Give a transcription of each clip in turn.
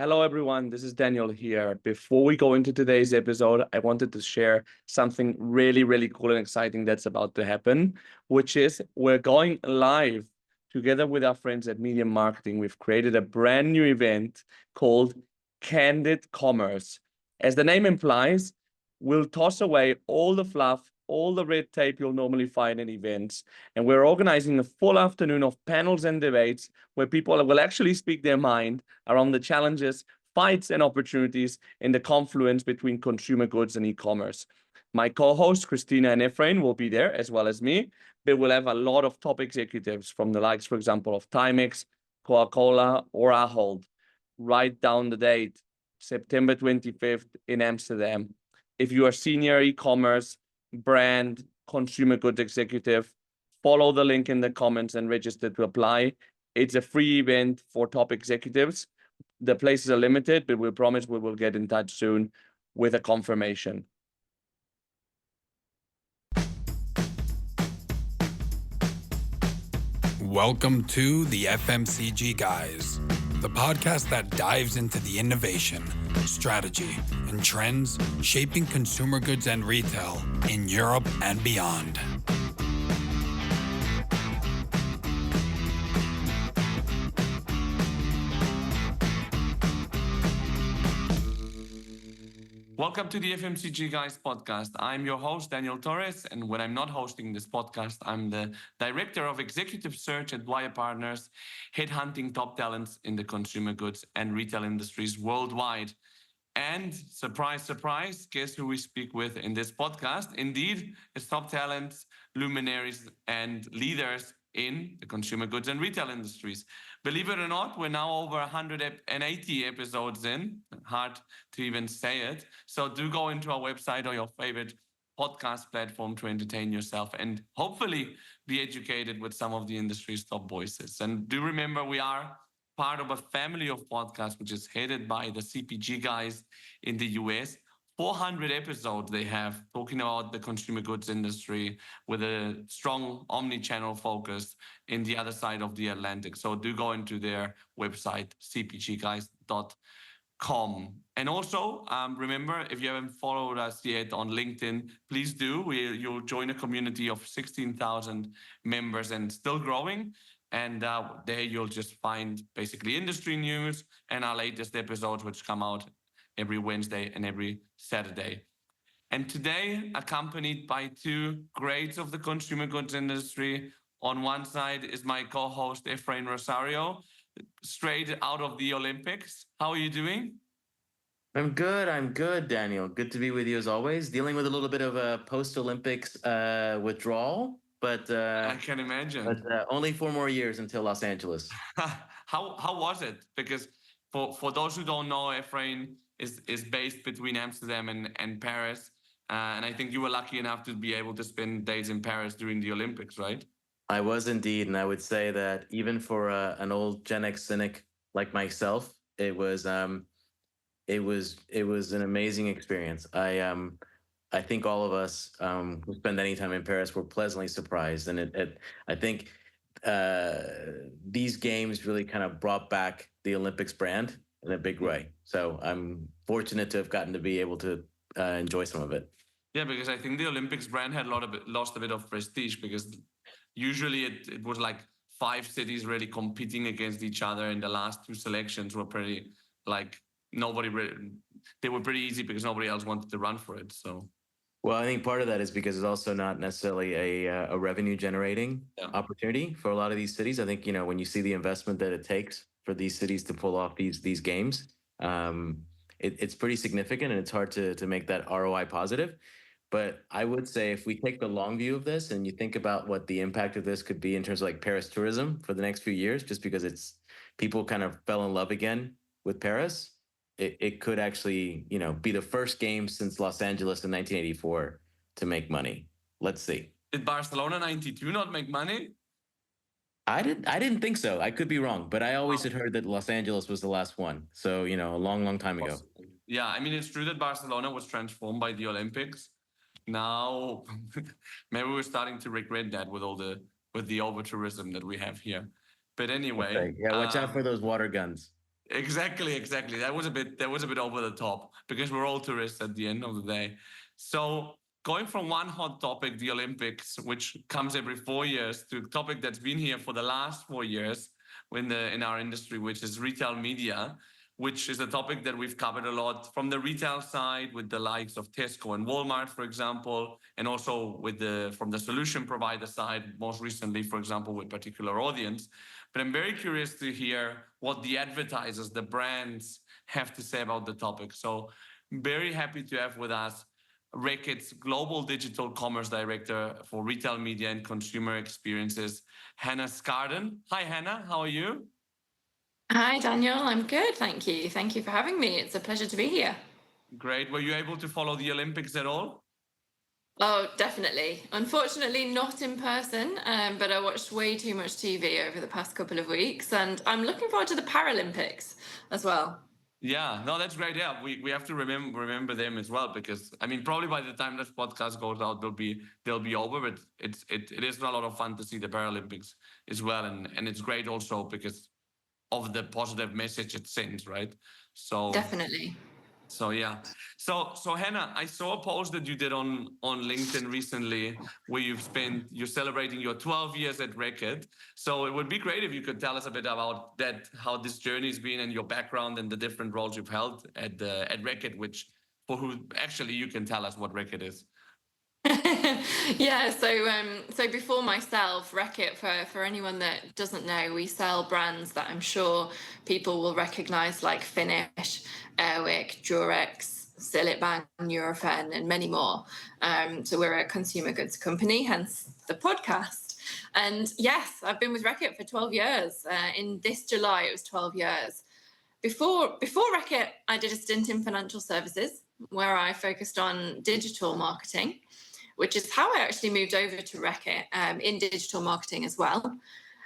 Hello, everyone. This is Daniel here. Before we go into today's episode, I wanted to share something really, really cool and exciting that's about to happen, which is we're going live together with our friends at Media Marketing. We've created a brand new event called Candid Commerce. As the name implies, we'll toss away all the fluff, all the red tape you'll normally find in events. And we're organizing a full afternoon of panels and debates where people will actually speak their mind around the challenges, fights, and opportunities in the confluence between consumer goods and e-commerce. My co-hosts, Christina and Efrain, will be there, as well as me, but we'll have a lot of top executives from the likes, for example, of Timex, Coca-Cola, or Ahold. Write down the date, September 25th in Amsterdam. If you are senior e-commerce, brand, consumer goods executive, follow the link in the comments and register to apply. It's a free event for top executives. The places are limited, but we promise we will get in touch soon with a confirmation. Welcome to the FMCG Guys, the podcast that dives into the innovation, strategy, and trends shaping consumer goods and retail in Europe and beyond. Welcome to the FMCG Guys podcast. I'm your host, Daniel Torres, and when I'm not hosting this podcast, I'm the Director of Executive Search at Dwyer Partners, headhunting top talents in the consumer goods and retail industries worldwide. And surprise, surprise, guess who we speak with in this podcast? Indeed, it's top talents, luminaries, and leaders in the consumer goods and retail industries. Believe it or not, we're now over 180 episodes in. Hard to even say it. So do go into our website or your favorite podcast platform to entertain yourself and hopefully be educated with some of the industry's top voices. And do remember, we are part of a family of podcasts, which is headed by the CPG guys in the US. 400 episodes they have talking about the consumer goods industry with a strong omni-channel focus in the other side of the Atlantic. So do go into their website, cpgguys.com. And also, remember, if you haven't followed us yet on LinkedIn, please do. You'll join a community of 16,000 members and still growing. And there you'll just find basically industry news and our latest episodes, which come out every Wednesday and every Saturday. And today, accompanied by two greats of the consumer goods industry. On one side is my co-host, Efrain Rosario, straight out of the Olympics. How are you doing? I'm good, Daniel. Good to be with you as always. Dealing with a little bit of a post-Olympics withdrawal, but I can imagine. only 4 more years until Los Angeles. How was it? Because for those who don't know, Efrain is based between Amsterdam and Paris. And I think you were lucky enough to be able to spend days in Paris during the Olympics, right? I was indeed, and I would say that even for an old Gen X cynic like myself, it was an amazing experience. I think all of us who spend any time in Paris were pleasantly surprised, and I think these games really kind of brought back the Olympics brand in a big way. So I'm fortunate to have gotten to be able to enjoy some of it. Yeah, because I think the Olympics brand had lost a bit of prestige because usually it was like 5 cities really competing against each other, and the last 2 selections were pretty like they were pretty easy because nobody else wanted to run for it. So. Well, I think part of that is because it's also not necessarily a revenue generating opportunity for a lot of these cities. I think, when you see the investment that it takes for these cities to pull off these games, it's pretty significant, and it's hard to make that ROI positive. But I would say if we take the long view of this and you think about what the impact of this could be in terms of like Paris tourism for the next few years, just because people kind of fell in love again with Paris, it could actually, be the first game since Los Angeles in 1984 to make money. Let's see. Did Barcelona 92 not make money? I didn't think so. I could be wrong, but I always had heard that Los Angeles was the last one. So, a long, long time ago. Yeah, I mean, it's true that Barcelona was transformed by the Olympics. Now, maybe we're starting to regret that with the over tourism that we have here. But anyway, okay. Yeah, watch out for those water guns. Exactly. That was a bit over the top because we're all tourists at the end of the day. So going from one hot topic, the Olympics, which comes every 4 years, to a topic that's been here for the last 4 years in our industry, which is retail media, which is a topic that we've covered a lot from the retail side with the likes of Tesco and Walmart, for example, and also from the solution provider side, most recently, for example, with Particular Audience. But I'm very curious to hear what the advertisers, the brands have to say about the topic. So very happy to have with us Reckitt's Global Digital Commerce Director for Retail Media and Consumer Experiences, Hannah Skardon. Hi, Hannah. How are you? Hi, Daniel. I'm good, thank you. Thank you for having me. It's a pleasure to be here. Great. Were you able to follow the Olympics at all? Oh, definitely. Unfortunately, not in person, but I watched way too much TV over the past couple of weeks, and I'm looking forward to the Paralympics as well. Yeah, no, that's great. Yeah, we have to remember them as well, because I mean, probably by the time this podcast goes out, they'll be over. But it is a lot of fun to see the Paralympics as well, and it's great also because of the positive message it sends, right? So Definitely. So yeah. So Hannah, I saw a post that you did on LinkedIn recently where you're celebrating your 12 years at Reckitt. So it would be great if you could tell us a bit about that, how this journey's been and your background and the different roles you've held at Reckitt, which for who actually you can tell us what Reckitt is. Yeah, so before myself, Reckitt, for anyone that doesn't know, we sell brands that I'm sure people will recognize, like Finish, Airwick, Durex, Silitbang, Nurofen, and many more. So we're a consumer goods company, hence the podcast. And yes, I've been with Reckitt for 12 years. In this July, it was 12 years. Before Reckitt, I did a stint in financial services where I focused on digital marketing, which is how I actually moved over to Reckitt, in digital marketing as well.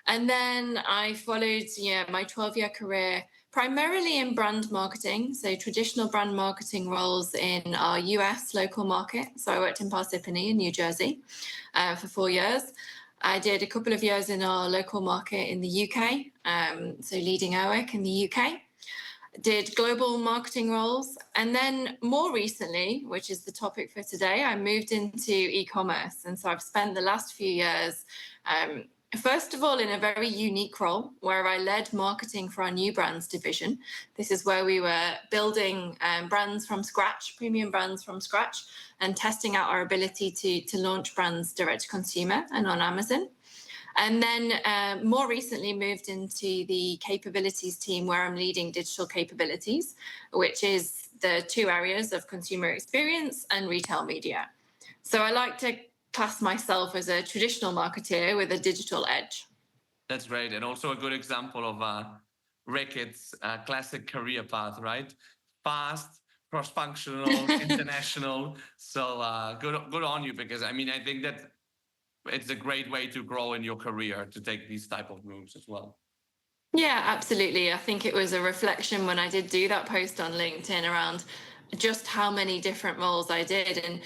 And then I followed my 12-year career primarily in brand marketing, so traditional brand marketing roles in our US local market. So I worked in Parsippany in New Jersey for 4 years. I did a couple of years in our local market in the UK, so leading Airwick in the UK. Did global marketing roles. And then more recently, which is the topic for today, I moved into e-commerce. And so I've spent the last few years, first of all, in a very unique role where I led marketing for our new brands division. This is where we were building brands from scratch, premium brands from scratch, and testing out our ability to launch brands direct to consumer and on Amazon. And then more recently moved into the capabilities team where I'm leading digital capabilities, which is the two areas of consumer experience and retail media. So I like to class myself as a traditional marketeer with a digital edge. That's great. And also a good example of Reckitt's classic career path, right? Fast, cross-functional, international. So good on you, because I mean, I think that it's a great way to grow in your career, to take these type of moves as well. Yeah, absolutely. I think it was a reflection when I did do that post on LinkedIn around just how many different roles I did. And,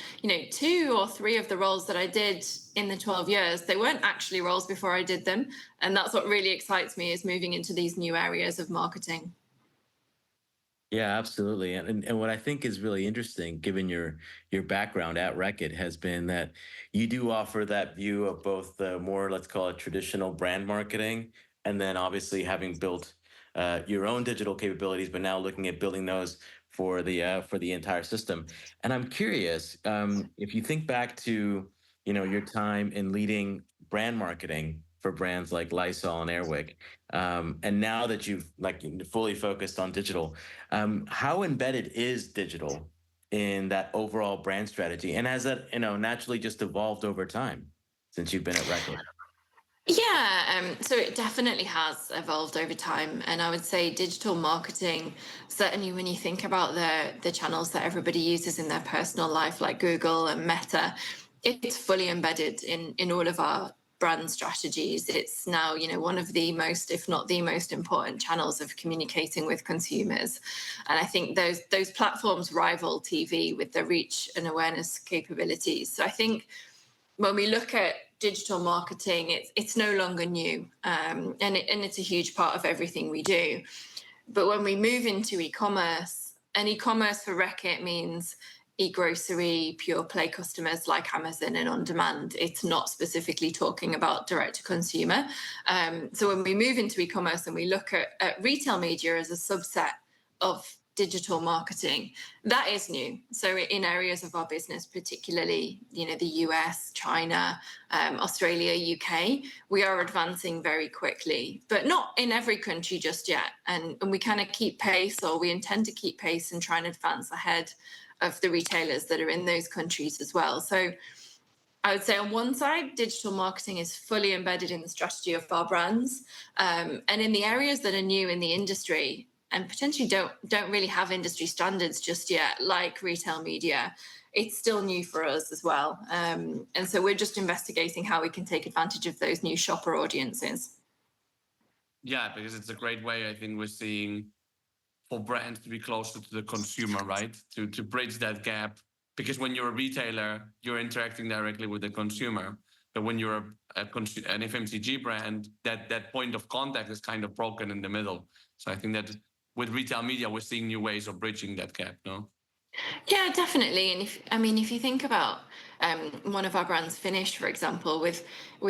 2 or 3 of the roles that I did in the 12 years, they weren't actually roles before I did them. And that's what really excites me, is moving into these new areas of marketing. Yeah, absolutely. And what I think is really interesting, given your background at Reckitt, has been that you do offer that view of both the more, let's call it, traditional brand marketing, and then obviously having built your own digital capabilities, but now looking at building those for the entire system. And I'm curious, if you think back to your time in leading brand marketing for brands like Lysol and Airwick, and now that you've fully focused on digital, how embedded is digital in that overall brand strategy, and has that naturally just evolved over time since you've been at Reckitt? Yeah, so it definitely has evolved over time. And I would say digital marketing, certainly when you think about the channels that everybody uses in their personal life, like Google and Meta, it's fully embedded in all of our brand strategies. It's now, one of the most, if not the most important channels of communicating with consumers. And I think those platforms rival TV with their reach and awareness capabilities. So I think when we look at digital marketing, it's no longer new, and it's a huge part of everything we do. But when we move into e-commerce, and e-commerce for Reckitt means e-grocery, pure play customers like Amazon and on demand. It's not specifically talking about direct to consumer. So when we move into e-commerce and we look at retail media as a subset of digital marketing, that is new. So in areas of our business, particularly, the US, China, Australia, UK, we are advancing very quickly, but not in every country just yet. And we kind of keep pace, or we intend to keep pace and try and advance ahead of the retailers that are in those countries as well. So I would say on one side, digital marketing is fully embedded in the strategy of our brands. And in the areas that are new in the industry, and potentially don't really have industry standards just yet, like retail media, it's still new for us as well. And so we're just investigating how we can take advantage of those new shopper audiences. Yeah, because it's a great way, I think, we're seeing for brands to be closer to the consumer, right? To bridge that gap. Because when you're a retailer, you're interacting directly with the consumer. But when you're an FMCG brand, that point of contact is kind of broken in the middle. So I think that with retail media, we're seeing new ways of bridging that gap, no? Yeah, definitely. And if you think about one of our brands, Finish, for example, with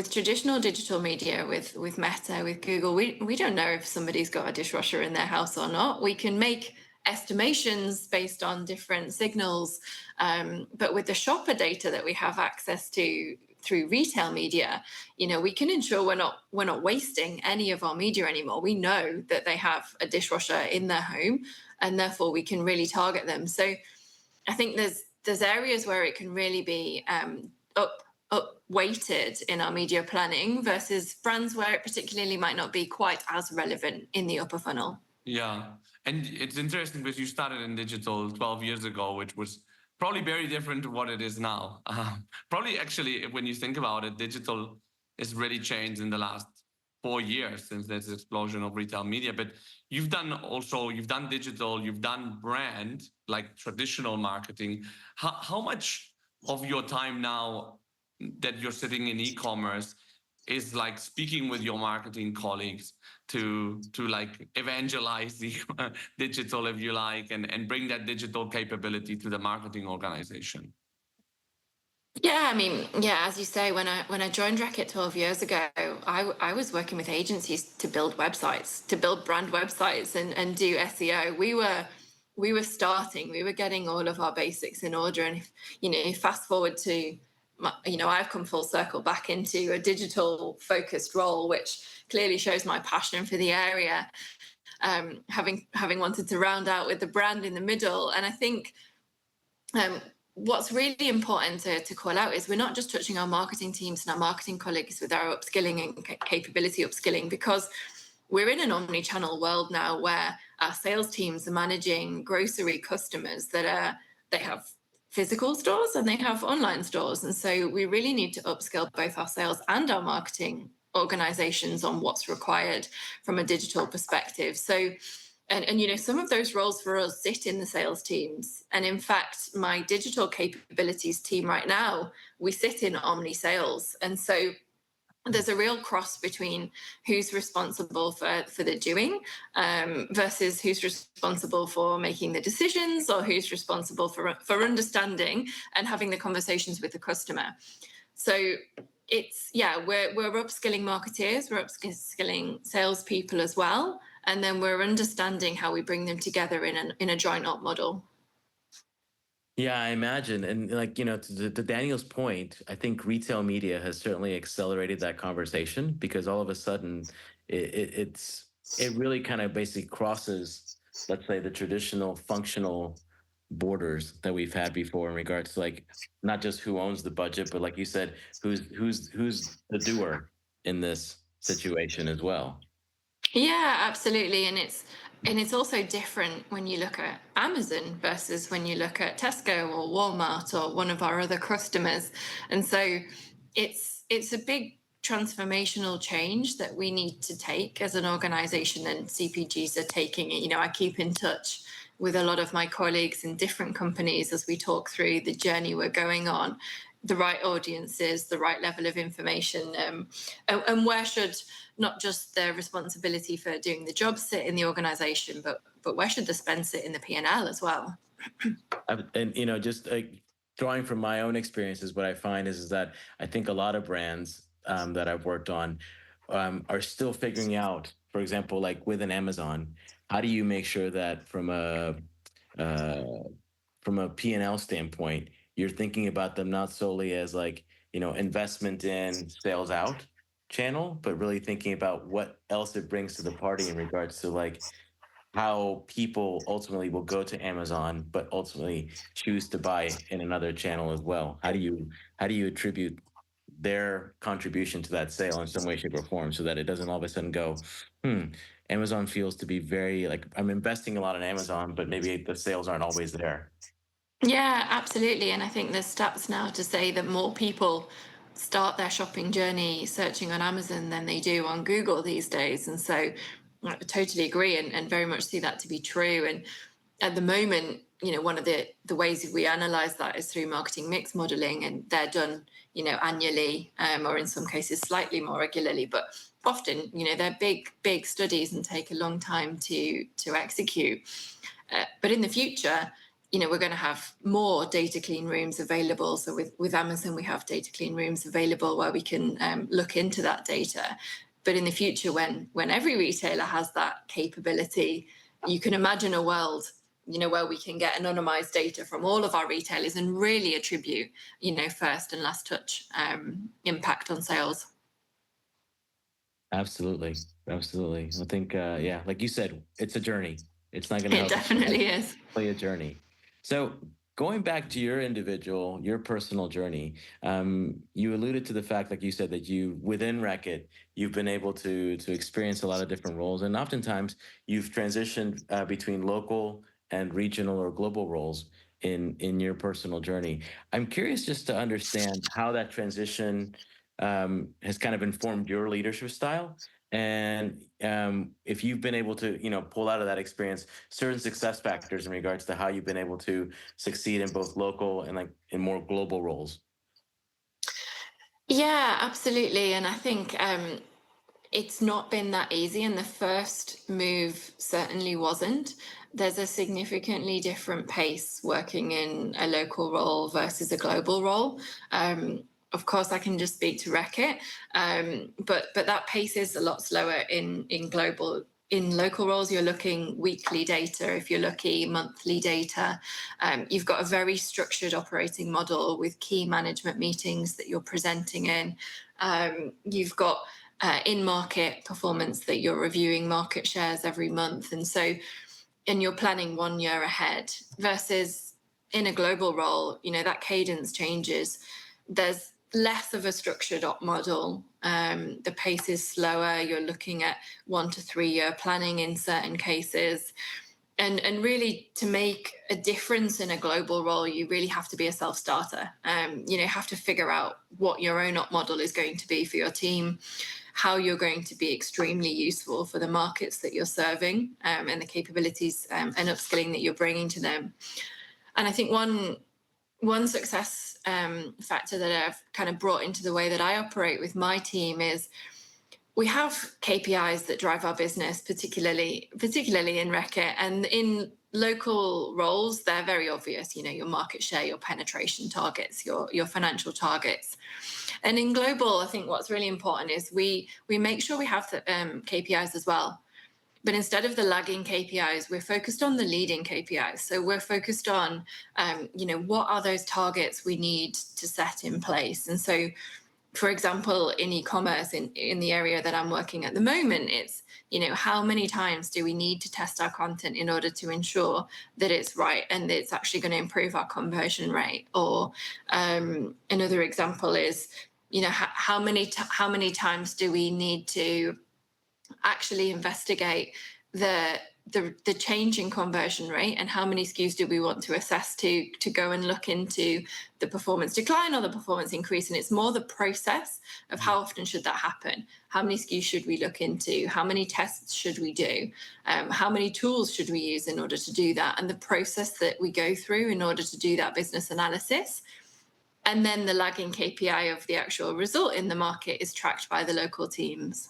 traditional digital media, with Meta, with Google, we don't know if somebody's got a dishwasher in their house or not. We can make estimations based on different signals, but with the shopper data that we have access to through retail media, we can ensure we're not wasting any of our media anymore. We know that they have a dishwasher in their home, and therefore we can really target them. So I think there's areas where it can really be up weighted in our media planning versus brands where it particularly might not be quite as relevant in the upper funnel. Yeah, and it's interesting because you started in digital 12 years ago, which was probably very different to what it is now. Probably actually, when you think about it, digital has really changed in the last 4 years since there's this explosion of retail media. But you've done digital, you've done brand, like traditional marketing. How much of your time now that you're sitting in e-commerce is like speaking with your marketing colleagues to like evangelize the digital, if you like, and bring that digital capability to the marketing organization? Yeah, as you say, when I joined Reckitt 12 years ago, I was working with agencies to build websites, to build brand websites and do SEO. We were getting all of our basics in order. And fast forward to I've come full circle back into a digital focused role, which clearly shows my passion for the area, having wanted to round out with the brand in the middle. And I think what's really important to call out is we're not just touching our marketing teams and our marketing colleagues with our upskilling and capability upskilling, because we're in an omni-channel world now where our sales teams are managing grocery customers that they have physical stores and they have online stores. And so we really need to upskill both our sales and our marketing organizations on what's required from a digital perspective. So, and some of those roles for us sit in the sales teams. And in fact, my digital capabilities team right now, we sit in omni sales. And so there's a real cross between who's responsible for the doing versus who's responsible for making the decisions, or who's responsible for understanding and having the conversations with the customer. So we're upskilling marketeers, we're upskilling salespeople as well, and then we're understanding how we bring them together in a joint op model. Yeah, I imagine. And to Daniel's point, I think retail media has certainly accelerated that conversation, because all of a sudden it really kind of basically crosses, let's say, the traditional functional borders that we've had before in regards to not just who owns the budget, but like you said, who's the doer in this situation as well. Yeah, absolutely. And it's also different when you look at Amazon versus when you look at Tesco or Walmart or one of our other customers. And so it's a big transformational change that we need to take as an organization, and CPGs are taking it. I keep in touch with a lot of my colleagues in different companies as we talk through the journey we're going on. the right audiences, the right level of information, and where should not just the responsibility for doing the job sit in the organization, but where should the spend sit in the P&L as well? And just drawing from my own experiences, what I find is that I think a lot of brands that I've worked on are still figuring out, for example, like with an Amazon, how do you make sure that from a P&L standpoint, you're thinking about them not solely as like, investment in sales out channel, but really thinking about what else it brings to the party in regards to like how people ultimately will go to Amazon, but ultimately choose to buy in another channel as well. How do you attribute their contribution to that sale in some way, shape, or form, so that it doesn't all of a sudden go, Amazon feels to be very like I'm investing a lot in Amazon, but maybe the sales aren't always there. Yeah, absolutely. And I think there's stats now to say that more people start their shopping journey searching on Amazon than they do on Google these days. And so I totally agree and very much see that to be true. And at the moment, one of the ways we analyze that is through marketing mix modeling, and they're done, annually, or in some cases slightly more regularly, but often, they're big studies and take a long time to execute. But in the future, we're going to have more data clean rooms available. So with Amazon, we have data clean rooms available where we can look into that data. But in the future, when every retailer has that capability, you can imagine a world, where we can get anonymized data from all of our retailers and really attribute, first and last touch impact on sales. Absolutely. I think, like you said, it's a journey. It's not going to help. It definitely is. Play a journey. So going back to your personal journey, you alluded to the fact, like you said, that within Reckitt, you've been able to experience a lot of different roles, and oftentimes you've transitioned between local and regional or global roles in your personal journey. I'm curious just to understand how that transition has kind of informed your leadership style, and if you've been able to pull out of that experience certain success factors in regards to how you've been able to succeed in both local and like in more global roles. Yeah, absolutely. And I think it's not been that easy, and the first move certainly wasn't. There's a significantly different pace working in a local role versus a global role. Of course, I can just speak to Reckitt, but that pace is a lot slower in global. In local roles, you're looking weekly data. If you're lucky, monthly data. You've got a very structured operating model with key management meetings that you're presenting in. You've got in-market performance that you're reviewing market shares every month. And you're planning 1 year ahead versus in a global role, that cadence changes. There's less of a structured op model. The pace is slower. You're looking at 1 to 3 year planning in certain cases. And really, to make a difference in a global role, you really have to be a self-starter. Have to figure out what your own op model is going to be for your team, how you're going to be extremely useful for the markets that you're serving, and the capabilities and upskilling that you're bringing to them. And I think one success factor that I've kind of brought into the way that I operate with my team is we have KPIs that drive our business, particularly in Reckitt, and in local roles, they're very obvious. Your market share, your penetration targets, your financial targets. And in global, I think what's really important is we make sure we have the KPIs as well. But instead of the lagging KPIs, we're focused on the leading KPIs. So we're focused on, what are those targets we need to set in place? And so, for example, in e-commerce, in the area that I'm working at the moment, it's, how many times do we need to test our content in order to ensure that it's right and that it's actually going to improve our conversion rate? Or another example is, how many times do we need to actually investigate the change in conversion rate, and how many SKUs do we want to assess to go and look into the performance decline or the performance increase? And it's more the process of how often should that happen? How many SKUs should we look into? How many tests should we do? How many tools should we use in order to do that? And the process that we go through in order to do that business analysis. And then the lagging KPI of the actual result in the market is tracked by the local teams.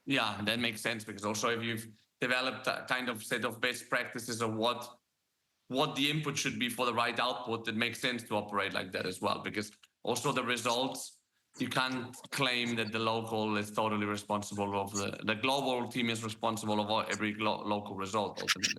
Yeah, that makes sense, because also if you've developed a kind of set of best practices of what the input should be for the right output, it makes sense to operate like that as well, because also the results, you can't claim that the local is totally responsible of the global team is responsible of every local result ultimately.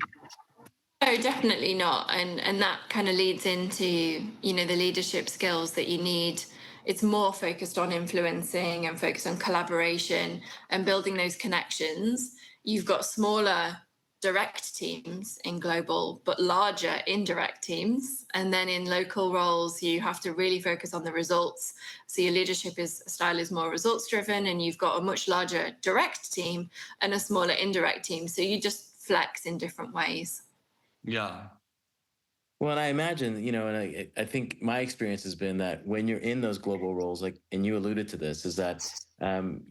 Oh, definitely not. And that kind of leads into, you know, the leadership skills that you need. It's more focused on influencing and focused on collaboration and building those connections. You've got smaller direct teams in global, but larger indirect teams. And then in local roles, you have to really focus on the results. So your leadership style is more results driven, and you've got a much larger direct team and a smaller indirect team. So you just flex in different ways. Yeah. Well, and I imagine, you know, and I think my experience has been that when you're in those global roles, like, and you alluded to this, is that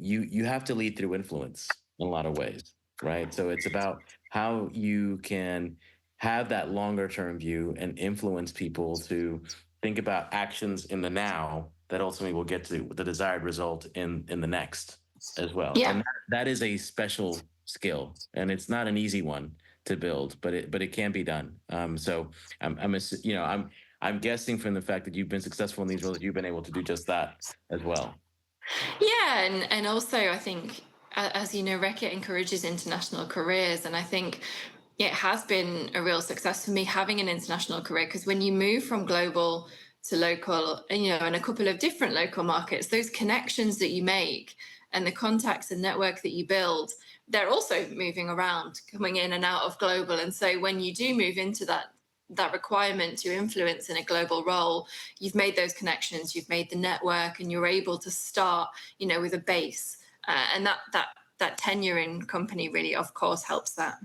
you have to lead through influence in a lot of ways, right? So it's about how you can have that longer term view and influence people to think about actions in the now that ultimately will get to the desired result in the next as well. Yeah. And that is a special skill, and it's not an easy one to build, but it can be done. So I'm guessing from the fact that you've been successful in these roles, you've been able to do just that as well. Yeah, and also I think, as you know, Reckitt encourages international careers, and I think it has been a real success for me having an international career, because when you move from global to local, you know, in a couple of different local markets, those connections that you make and the contacts and network that you build, they're also moving around, coming in and out of global. And so when you do move into that requirement to influence in a global role, you've made those connections, you've made the network, and you're able to start, you know, with a base. And that tenure in company really, of course, helps that.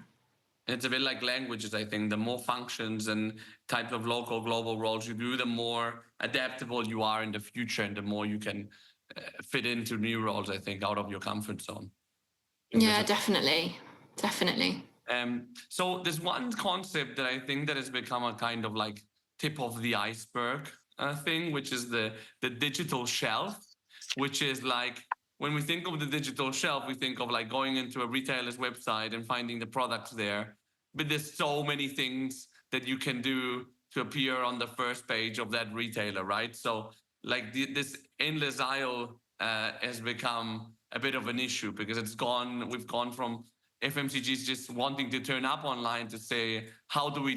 It's a bit like languages, I think. The more functions and types of local, global roles you do, the more adaptable you are in the future, and the more you can fit into new roles, I think, out of your comfort zone. Yeah, definitely. So there's one concept that I think that has become a kind of like tip of the iceberg thing, which is the digital shelf, which is like, when we think of the digital shelf, we think of like going into a retailer's website and finding the products there. But there's so many things that you can do to appear on the first page of that retailer, right? So like this endless aisle has become a bit of an issue, because we've gone from FMCGs just wanting to turn up online to say, how do we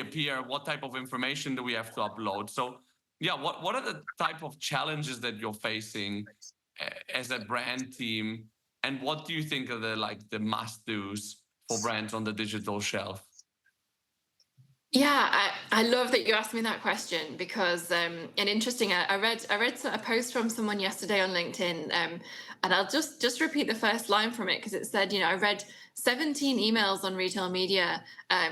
appear? What type of information do we have to upload? So yeah, what are the type of challenges that you're facing as a brand team, and what do you think are the must-dos for brands on the digital shelf? Yeah, I love that you asked me that question, because and interesting. I read a post from someone yesterday on LinkedIn, and I'll just repeat the first line from it, because it said, you know, I read 17 emails on retail media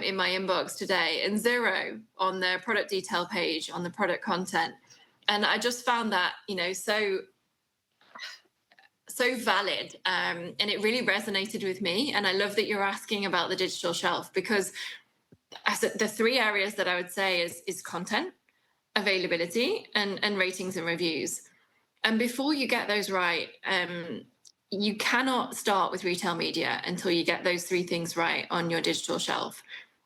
in my inbox today, and 0 on the product detail page on the product content, and I just found that, you know, so valid, and it really resonated with me. And I love that you're asking about the digital shelf, because the 3 areas that I would say is content, availability, and ratings and reviews. And before you get those right, you cannot start with retail media until you get those 3 things right on your digital shelf.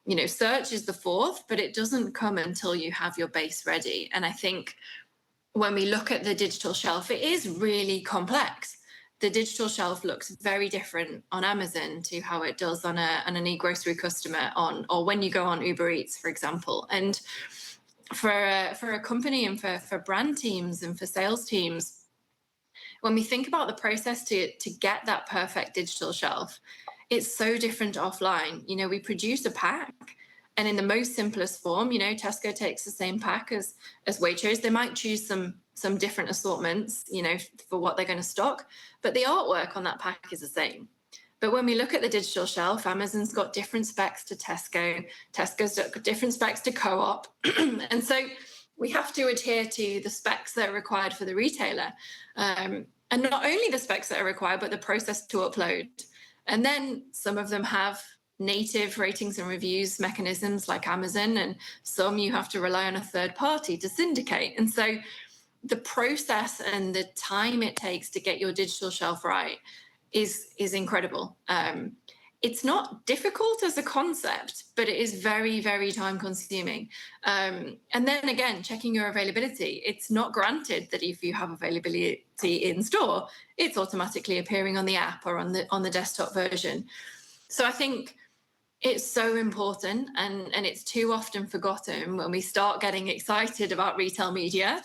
You know, search is the 4th, but it doesn't come until you have your base ready. And I think when we look at the digital shelf, it is really complex. The digital shelf looks very different on Amazon to how it does on an e-grocery customer or when you go on Uber Eats, for example. And for a company and for brand teams and for sales teams, when we think about the process to get that perfect digital shelf, it's so different offline. You know, we produce a pack, and in the most simplest form, you know, Tesco takes the same pack as Waitrose. They might choose some different assortments, you know, for what they're going to stock, but the artwork on that pack is the same. But when we look at the digital shelf, Amazon's got different specs to Tesco, Tesco's got different specs to Co-op. And so we have to adhere to the specs that are required for the retailer. And not only the specs that are required, but the process to upload. And then some of them have native ratings and reviews mechanisms like Amazon, and some you have to rely on a third party to syndicate. And so the process and the time it takes to get your digital shelf right is incredible. It's not difficult as a concept, but it is very, very time consuming. And then again, checking your availability. It's not granted that if you have availability in store, it's automatically appearing on the app or on the desktop version. So I think it's so important, and it's too often forgotten when we start getting excited about retail media,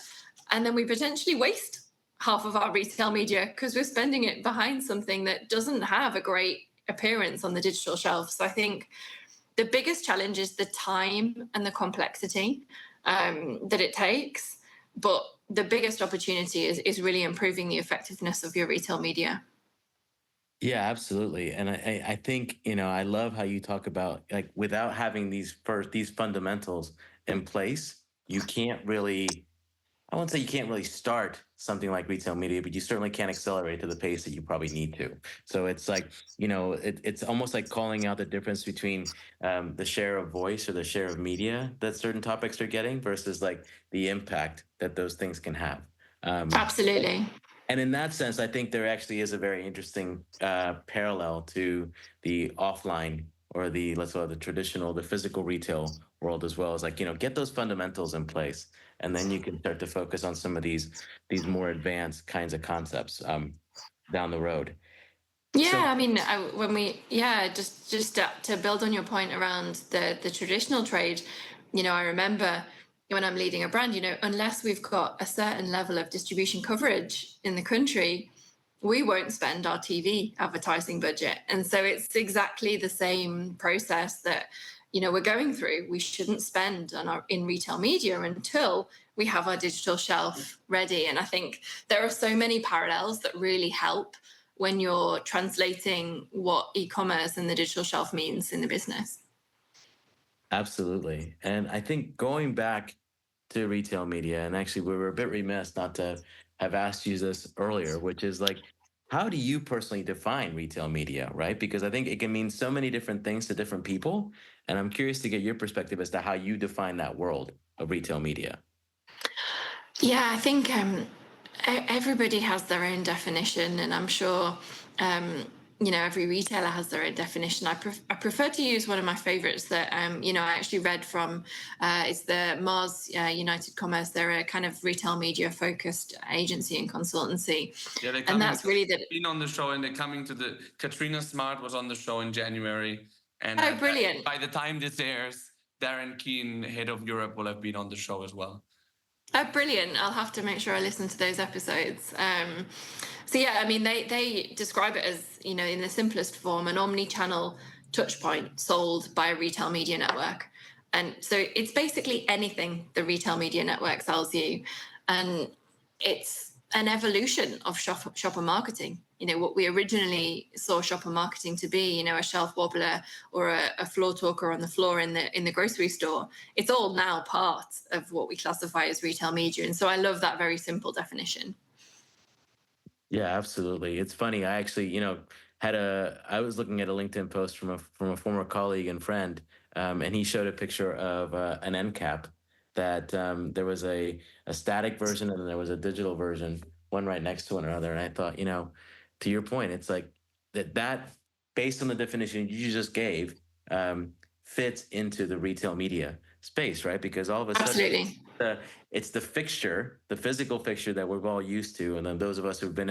and then we potentially waste half of our retail media because we're spending it behind something that doesn't have a great appearance on the digital shelf. So I think the biggest challenge is the time and the complexity that it takes, but the biggest opportunity is really improving the effectiveness of your retail media. Yeah, absolutely. And I think, I love how you talk about, like, without having these fundamentals in place, you can't really, I won't say you can't really start something like retail media, but you certainly can't accelerate to the pace that you probably need to. So it's like, it's almost like calling out the difference between the share of voice or the share of media that certain topics are getting versus like the impact that those things can have. Absolutely. And in that sense, I think there actually is a very interesting parallel to the offline or let's call it the traditional, the physical retail world as well. As like, get those fundamentals in place, and then you can start to focus on some of these more advanced kinds of concepts down the road. Yeah, so, I mean, just to build on your point around the traditional trade, I remember when I'm leading a brand, unless we've got a certain level of distribution coverage in the country, we won't spend our TV advertising budget. And so it's exactly the same process that, we're going through. We shouldn't spend in retail media until we have our digital shelf ready. And I think there are so many parallels that really help when you're translating what e-commerce and the digital shelf means in the business. Absolutely. And I think going back to retail media, and actually we were a bit remiss not to have asked you this earlier, which is like, how do you personally define retail media, right? Because I think it can mean so many different things to different people. And I'm curious to get your perspective as to how you define that world of retail media. Yeah, I think everybody has their own definition, and I'm sure every retailer has their own definition. I prefer to use one of my favorites that I actually read from. It's the Mars United Commerce. They're a kind of retail media focused agency and consultancy. Yeah, and that's really been on the show, and they're coming to the. Katrina Smart was on the show in January, and brilliant! By the time this airs, Darren Keane, head of Europe, will have been on the show as well. Oh, brilliant. I'll have to make sure I listen to those episodes. So yeah, I mean, they describe it as, in the simplest form, an omni-channel touch point sold by a retail media network. And so it's basically anything the retail media network sells you. And it's an evolution of shopper marketing. What we originally saw shopper marketing to be, a shelf wobbler or a floor talker on the floor in the grocery store. It's all now part of what we classify as retail media. And so I love that very simple definition. Yeah, absolutely. It's funny. I actually, I was looking at a LinkedIn post from a former colleague and friend, and he showed a picture of an end cap that there was a static version and then there was a digital version, one right next to one another. And I thought, to your point, it's like that based on the definition you just gave, fits into the retail media space, right? Because all of a sudden, it's the fixture, the physical fixture that we're all used to, and then those of us who've been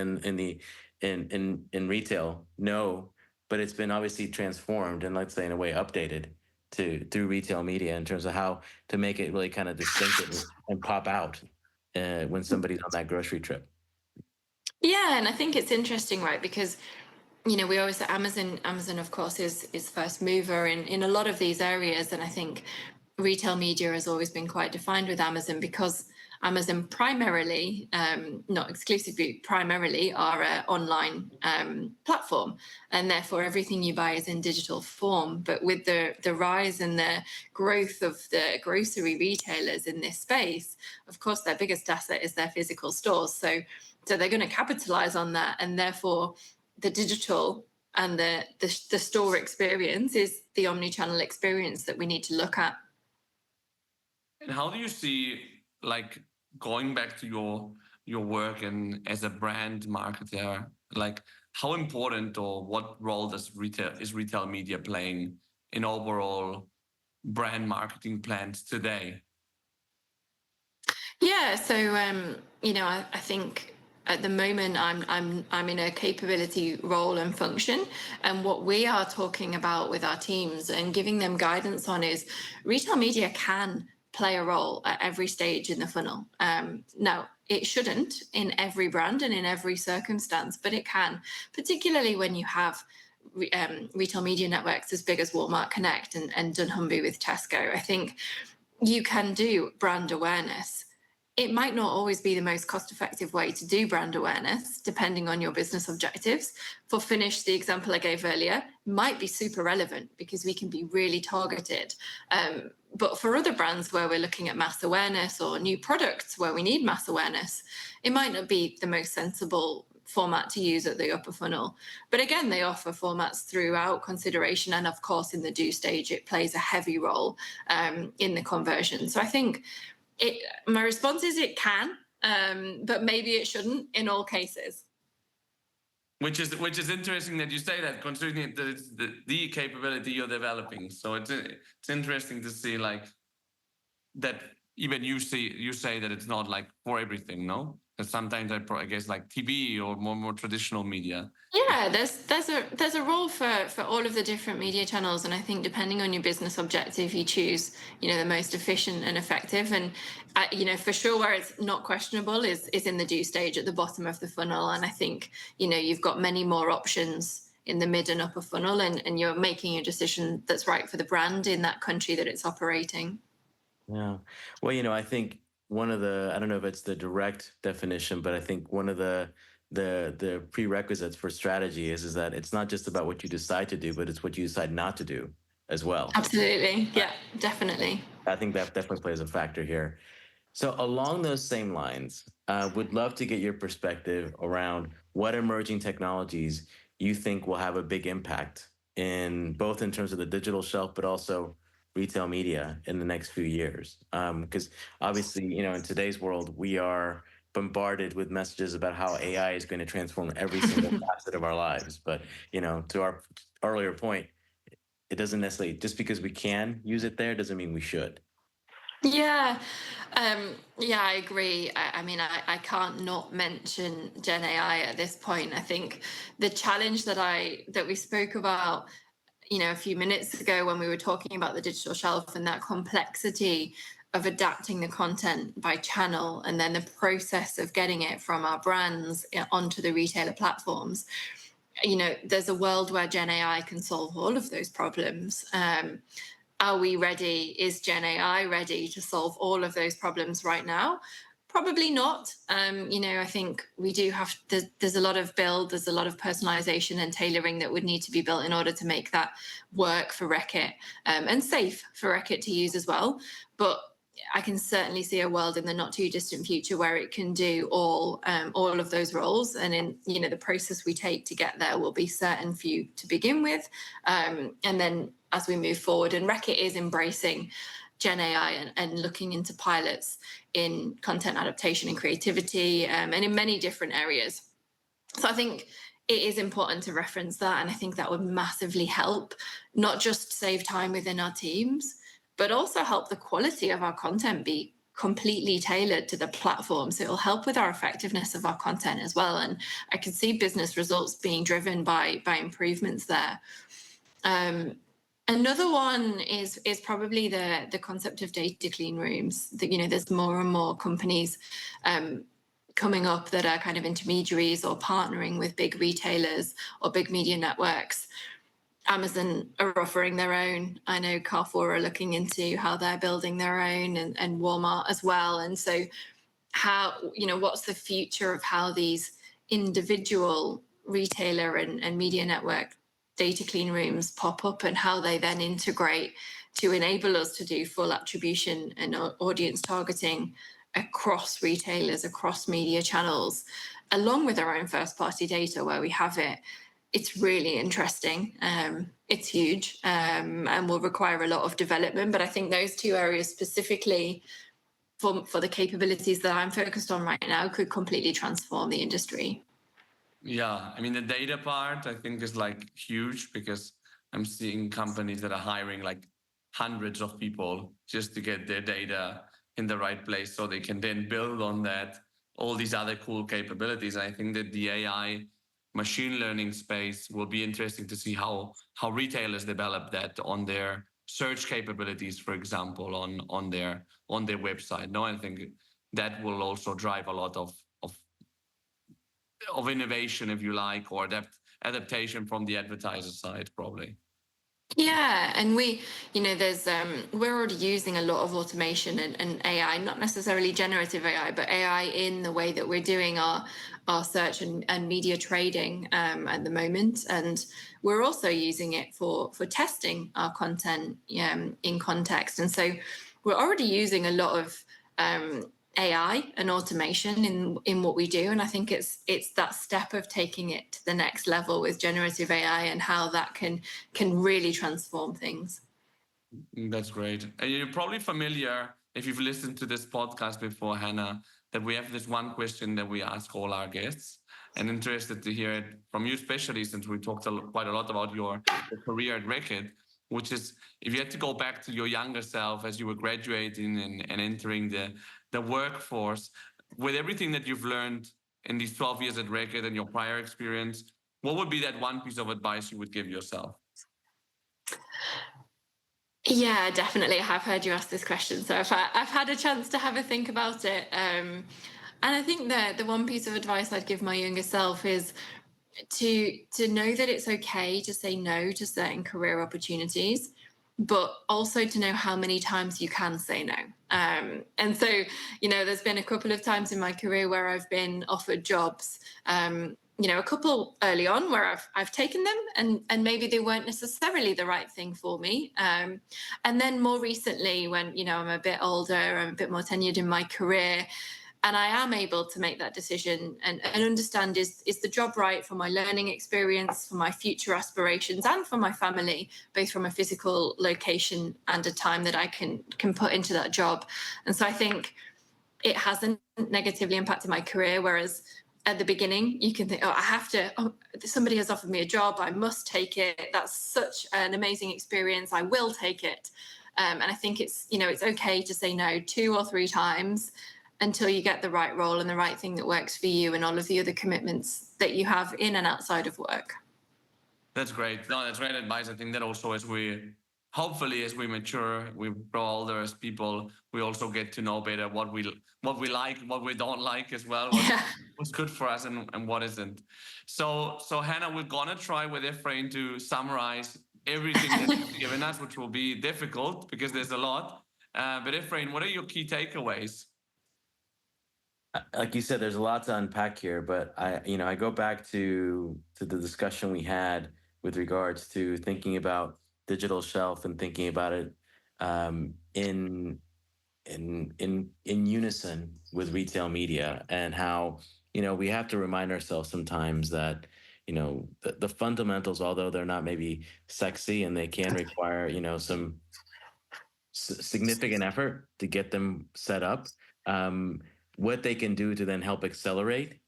in retail know, but it's been obviously transformed and, let's say, in a way updated through retail media in terms of how to make it really kind of distinctive and pop out when somebody's on that grocery trip. Yeah, and I think it's interesting, right? Because we always say Amazon, of course, is first mover in a lot of these areas, and I think retail media has always been quite defined with Amazon because Amazon primarily, not exclusively, primarily are an online platform, and therefore everything you buy is in digital form. But with the rise and the growth of the grocery retailers in this space, of course, their biggest asset is their physical stores. So they're going to capitalize on that, and therefore the digital and the store experience is the omni-channel experience that we need to look at. And how do you see, like, going back to your work and as a brand marketer, like how important or what role does retail media playing in overall brand marketing plans today? Yeah, so I think at the moment I'm in a capability role and function, and what we are talking about with our teams and giving them guidance on is retail media can play a role at every stage in the funnel. Now, it shouldn't in every brand and in every circumstance, but it can, particularly when you have retail media networks as big as Walmart Connect and dunnhumby with Tesco. I think you can do brand awareness. It might not always be the most cost-effective way to do brand awareness, depending on your business objectives. For Finish, the example I gave earlier, might be super relevant because we can be really targeted. But for other brands where we're looking at mass awareness or new products where we need mass awareness, it might not be the most sensible format to use at the upper funnel. But again, they offer formats throughout consideration. And of course, in the do stage, it plays a heavy role in the conversion. So I think my response is it can, but maybe it shouldn't in all cases. Which is interesting that you say that, considering that it's the capability you're developing. So it's interesting to see like that even you say that it's not like for everything, no? Because sometimes I guess like TV or more traditional media. Yeah, there's a role for all of the different media channels, and I think depending on your business objective, you choose the most efficient and effective. And for sure, where it's not questionable is in the do stage at the bottom of the funnel. And I think you've got many more options in the mid and upper funnel, and you're making a decision that's right for the brand in that country that it's operating. Yeah, well, I think one of the, I don't know if it's the direct definition, but I think one of the prerequisites for strategy is that it's not just about what you decide to do, but it's what you decide not to do as well. Absolutely. Yeah, definitely. I think that definitely plays a factor here. So along those same lines, would love to get your perspective around what emerging technologies you think will have a big impact in both in terms of the digital shelf, but also retail media in the next few years. Because obviously, in today's world, we are bombarded with messages about how AI is going to transform every single facet of our lives. But, to our earlier point, it doesn't necessarily, just because we can use it there, doesn't mean we should. Yeah, I agree. I mean, I can't not mention Gen AI at this point. I think the challenge that we spoke about a few minutes ago when we were talking about the digital shelf and that complexity of adapting the content by channel and then the process of getting it from our brands onto the retailer platforms. There's a world where Gen AI can solve all of those problems. Are we ready? Is Gen AI ready to solve all of those problems right now? Probably not. I think we do have, there's a lot of build, there's a lot of personalization and tailoring that would need to be built in order to make that work for Reckitt and safe for Reckitt to use as well. But I can certainly see a world in the not too distant future where it can do all of those roles. And in, the process we take to get there will be certain few to begin with. And then as we move forward, and Reckitt is embracing Gen AI and looking into pilots in content adaptation and creativity and in many different areas. So I think it is important to reference that. And I think that would massively help, not just save time within our teams, but also help the quality of our content be completely tailored to the platform. So it'll help with our effectiveness of our content as well. And I can see business results being driven by improvements there. Another one is probably the concept of data clean rooms. There's more and more companies coming up that are kind of intermediaries or partnering with big retailers or big media networks. Amazon are offering their own. I know Carrefour are looking into how they're building their own, and Walmart as well. And so what's the future of how these individual retailer and media network data clean rooms pop up and how they then integrate to enable us to do full attribution and audience targeting across retailers, across media channels, along with our own first party data where we have it. it's really interesting. It's huge, and will require a lot of development. But I think those two areas specifically for the capabilities that I'm focused on right now could completely transform the industry. Yeah, I mean, the data part I think is like huge, because I'm seeing companies that are hiring like hundreds of people just to get their data in the right place so they can then build on that all these other cool capabilities. I think that the AI machine learning space will be interesting to see how retailers develop that on their search capabilities, for example, on their website. No, I think that will also drive a lot of innovation, if you like, or adaptation from the advertiser side, probably. Yeah, and there's we're already using a lot of automation and AI, not necessarily generative AI, but AI in the way that we're doing our search and media trading at the moment, and we're also using it for testing our content in context, and so we're already using a lot of AI and automation in what we do, and I think it's that step of taking it to the next level with generative AI and how that can really transform things. That's great. And you're probably familiar, if you've listened to this podcast before, Hannah, that we have this one question that we ask all our guests, and interested to hear it from you, especially since we talked quite a lot about your career at Reckitt, which is, if you had to go back to your younger self as you were graduating and entering the workforce, with everything that you've learned in these 12 years at Reckitt and your prior experience, what would be that one piece of advice you would give yourself? Yeah, definitely. I have heard you ask this question, so I've had a chance to have a think about it. And I think that the one piece of advice I'd give my younger self is to know that it's okay to say no to certain career opportunities, but also to know how many times you can say no. And so, there's been a couple of times in my career where I've been offered jobs, a couple early on where I've taken them and maybe they weren't necessarily the right thing for me. And then more recently, when, I'm a bit older, I'm a bit more tenured in my career, and I am able to make that decision and understand, is the job right for my learning experience, for my future aspirations, and for my family, both from a physical location and a time that I can put into that job. And so I think it hasn't negatively impacted my career, whereas at the beginning, you can think, somebody has offered me a job, I must take it. That's such an amazing experience, I will take it. And I think it's okay to say no 2 or 3 times until you get the right role and the right thing that works for you and all of the other commitments that you have in and outside of work. That's great. No, that's great advice. I think that also as we mature, we grow older as people, we also get to know better what we like, what we don't like as well, what's good for us and what isn't. So Hannah, we're gonna try with Efrain to summarize everything that you've given us, which will be difficult because there's a lot. But Efrain, what are your key takeaways? Like you said, there's a lot to unpack here, but I go back to the discussion we had with regards to thinking about digital shelf and thinking about it in unison with retail media, and how we have to remind ourselves sometimes that the fundamentals, although they're not maybe sexy and they can require some significant effort to get them set up. What they can do to then help accelerate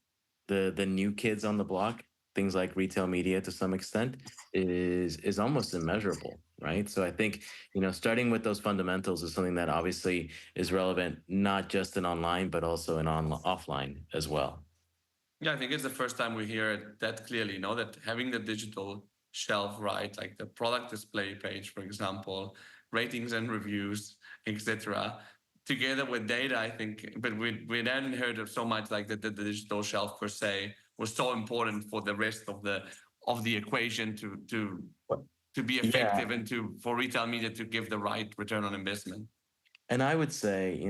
the new kids on the block, things like retail media to some extent, is almost immeasurable, right? So I think starting with those fundamentals is something that obviously is relevant not just in online but also in offline as well. Yeah, I think it's the first time we hear it that clearly, that having the digital shelf right, like the product display page, for example, ratings and reviews, etc., together with data, I think, but we hadn't heard of so much like that the digital shelf per se was so important for the rest of the equation to be effective, and for retail media to give the right return on investment. And I would say,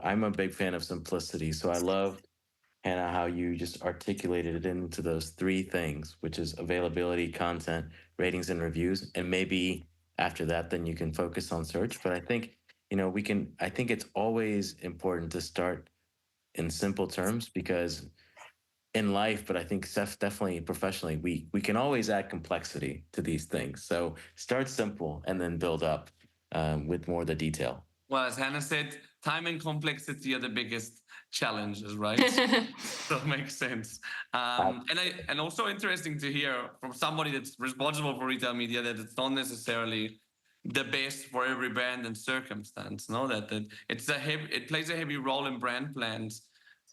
I'm a big fan of simplicity. So I love, Hannah, how you just articulated it into those 3 things, which is availability, content, ratings, and reviews. And maybe after that, then you can focus on search. But I think, I think it's always important to start in simple terms, because in life, but I think definitely professionally, we can always add complexity to these things. So start simple and then build up with more of the detail. Well, as Hannah said, time and complexity are the biggest challenges, right? So it makes sense. And also interesting to hear from somebody that's responsible for retail media that it's not necessarily the best for every brand and circumstance. No, that it plays a heavy role in brand plans,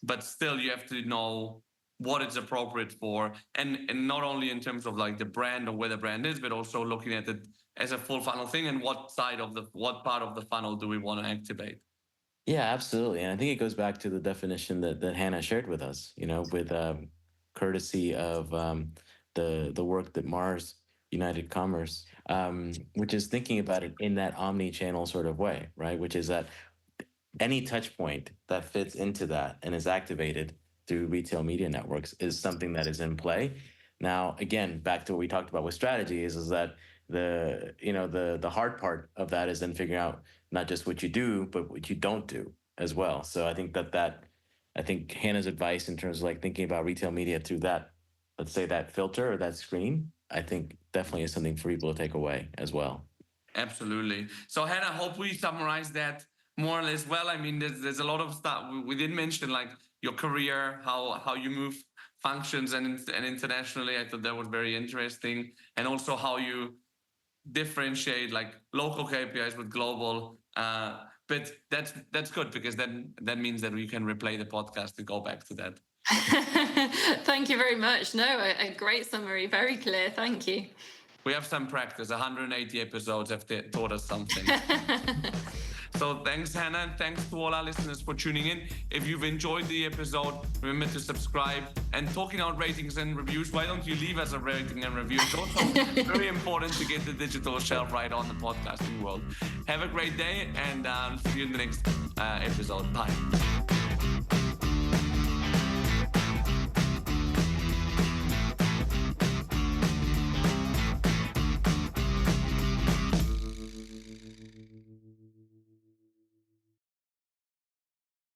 but still you have to know what it's appropriate for, and not only in terms of like the brand or where the brand is, but also looking at it as a full funnel thing and what part of the funnel do we want to activate. Yeah, absolutely. And I think it goes back to the definition that Hannah shared with us, with courtesy of the work that Mars United Commerce, which is thinking about it in that omni-channel sort of way, right? Which is that any touch point that fits into that and is activated through retail media networks is something that is in play. Now, again, back to what we talked about with strategy is that the hard part of that is then figuring out not just what you do, but what you don't do as well. So I think I think Hannah's advice in terms of like thinking about retail media through that, let's say that filter or that screen, I think definitely is something for people to take away as well. Absolutely. So Hannah, I hope we summarized that more or less well. I mean, there's a lot of stuff we didn't mention, like your career, how you move functions and internationally. I thought that was very interesting, and also how you differentiate like local KPIs with global. But that's good, because then that means that we can replay the podcast and go back to that. Thank you very much. No, a great summary, very clear. Thank you. We have some practice. 180 episodes have taught us something. So thanks, Hannah, and thanks to all our listeners for tuning in. If you've enjoyed the episode, remember to subscribe. And talking about ratings and reviews, why don't you leave us a rating and review? It's also very important to get the digital shelf right on the podcasting world. Have a great day, and see you in the next episode. Bye.